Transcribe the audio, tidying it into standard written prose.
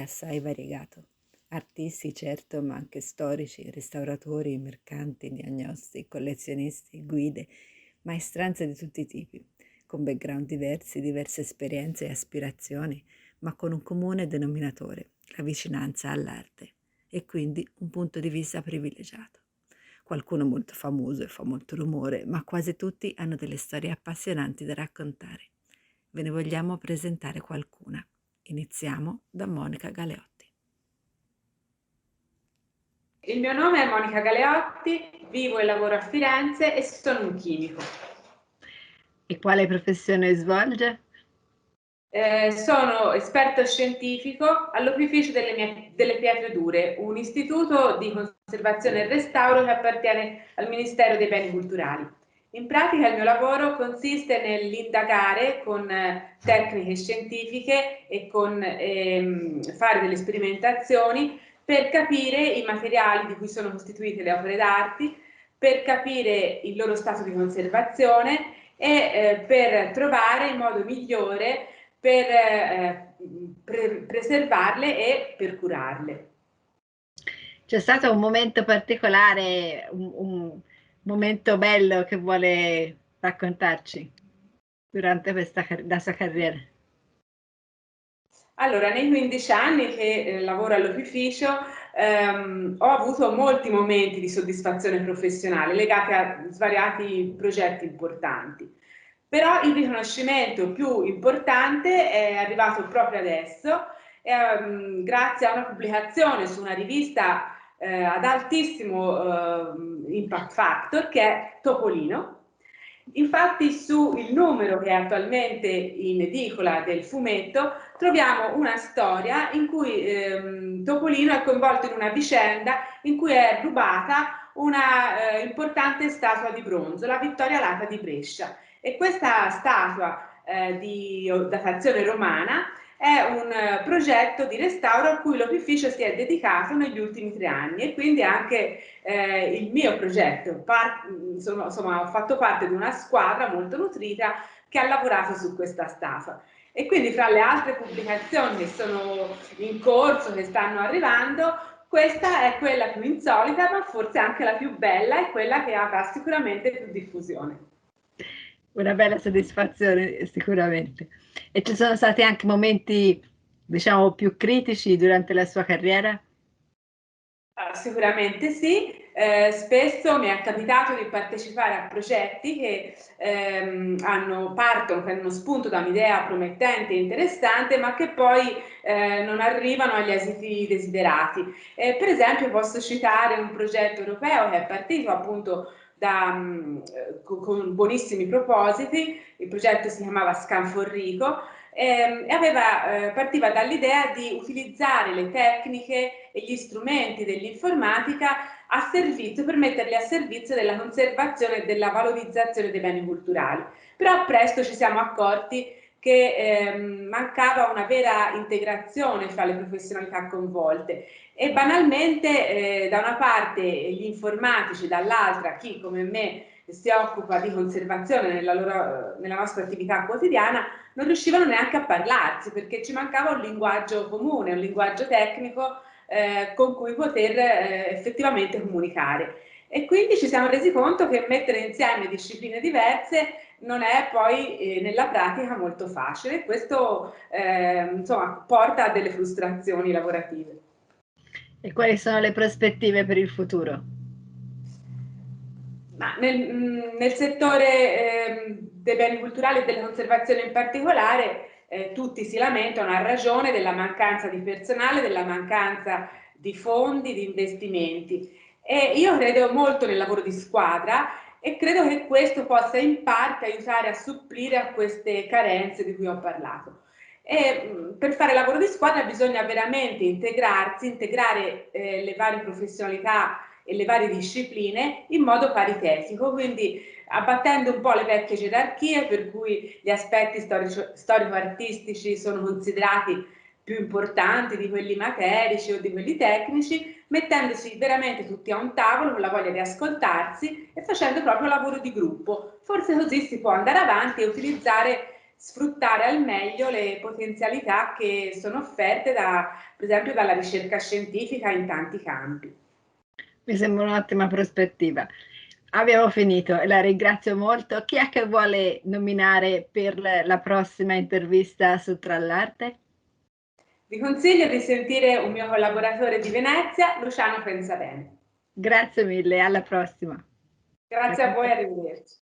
assai variegato. Artisti, certo, ma anche storici, restauratori, mercanti, diagnosti, collezionisti, guide, maestranze di tutti i tipi, con background diversi, diverse esperienze e aspirazioni, ma con un comune denominatore, la vicinanza all'arte, e quindi un punto di vista privilegiato. Qualcuno molto famoso e fa molto rumore, ma quasi tutti hanno delle storie appassionanti da raccontare. Ve ne vogliamo presentare qualcuna. Iniziamo da Monica Galeotti. Il mio nome è Monica Galeotti, vivo e lavoro a Firenze e sono un chimico. E quale professione svolge? Sono esperto scientifico all'Opificio delle Pietre Dure, un istituto di conservazione e restauro che appartiene al Ministero dei Beni Culturali. In pratica il mio lavoro consiste nell'indagare con tecniche scientifiche e con fare delle sperimentazioni per capire i materiali di cui sono costituite le opere d'arte, per capire il loro stato di conservazione e per trovare il modo migliore per preservarle e per curarle. C'è stato un momento particolare, un momento bello che vuole raccontarci durante la sua carriera? Allora, nei 15 anni che lavoro all'opificio ho avuto molti momenti di soddisfazione professionale legati a svariati progetti importanti. Però il riconoscimento più importante è arrivato proprio adesso, grazie a una pubblicazione su una rivista ad altissimo impact factor che è Topolino. Infatti sul numero che è attualmente in edicola del fumetto troviamo una storia in cui Topolino è coinvolto in una vicenda in cui è rubata una importante statua di bronzo, la Vittoria Lata di Brescia. E questa statua di datazione romana è un progetto di restauro a cui l'opificio si è dedicato negli ultimi 3 anni e quindi anche il mio progetto. Insomma, ho fatto parte di una squadra molto nutrita che ha lavorato su questa statua. E quindi fra le altre pubblicazioni che sono in corso, che stanno arrivando, questa è quella più insolita, ma forse anche la più bella e quella che avrà sicuramente più diffusione. Una bella soddisfazione sicuramente. E ci sono stati anche momenti, diciamo, più critici durante la sua carriera? Sicuramente sì, spesso mi è capitato di partecipare a progetti che prendono spunto da un'idea promettente e interessante, ma che poi non arrivano agli esiti desiderati. Per esempio posso citare un progetto europeo che è partito appunto con buonissimi propositi, il progetto si chiamava Scanforrico, e partiva dall'idea di utilizzare le tecniche e gli strumenti dell'informatica a servizio, per metterli a servizio della conservazione e della valorizzazione dei beni culturali. Però presto ci siamo accorti che mancava una vera integrazione fra le professionalità coinvolte e banalmente da una parte gli informatici, dall'altra chi come me si occupa di conservazione nella nostra attività quotidiana, non riuscivano neanche a parlarsi perché ci mancava un linguaggio comune, un linguaggio tecnico con cui poter effettivamente comunicare. E quindi ci siamo resi conto che mettere insieme discipline diverse non è poi nella pratica molto facile e questo insomma, porta a delle frustrazioni lavorative. E quali sono le prospettive per il futuro? Ma nel settore dei beni culturali e della conservazione in particolare, tutti si lamentano a ragione della mancanza di personale, della mancanza di fondi, di investimenti. E io credo molto nel lavoro di squadra e credo che questo possa in parte aiutare a supplire a queste carenze di cui ho parlato. E per fare lavoro di squadra bisogna veramente integrarsi, integrare le varie professionalità e le varie discipline in modo paritetico, quindi abbattendo un po' le vecchie gerarchie per cui gli aspetti storico-artistici sono considerati più importanti di quelli materici o di quelli tecnici, mettendosi veramente tutti a un tavolo con la voglia di ascoltarsi e facendo proprio lavoro di gruppo. Forse così si può andare avanti e utilizzare sfruttare al meglio le potenzialità che sono offerte per esempio dalla ricerca scientifica in tanti campi. Mi sembra un'ottima prospettiva. Abbiamo finito e la ringrazio molto. Chi è che vuole nominare per la prossima intervista su Tra l'Arte? Vi consiglio di sentire un mio collaboratore di Venezia, Luciano Pensabene. Grazie mille, alla prossima. Grazie a voi, arrivederci.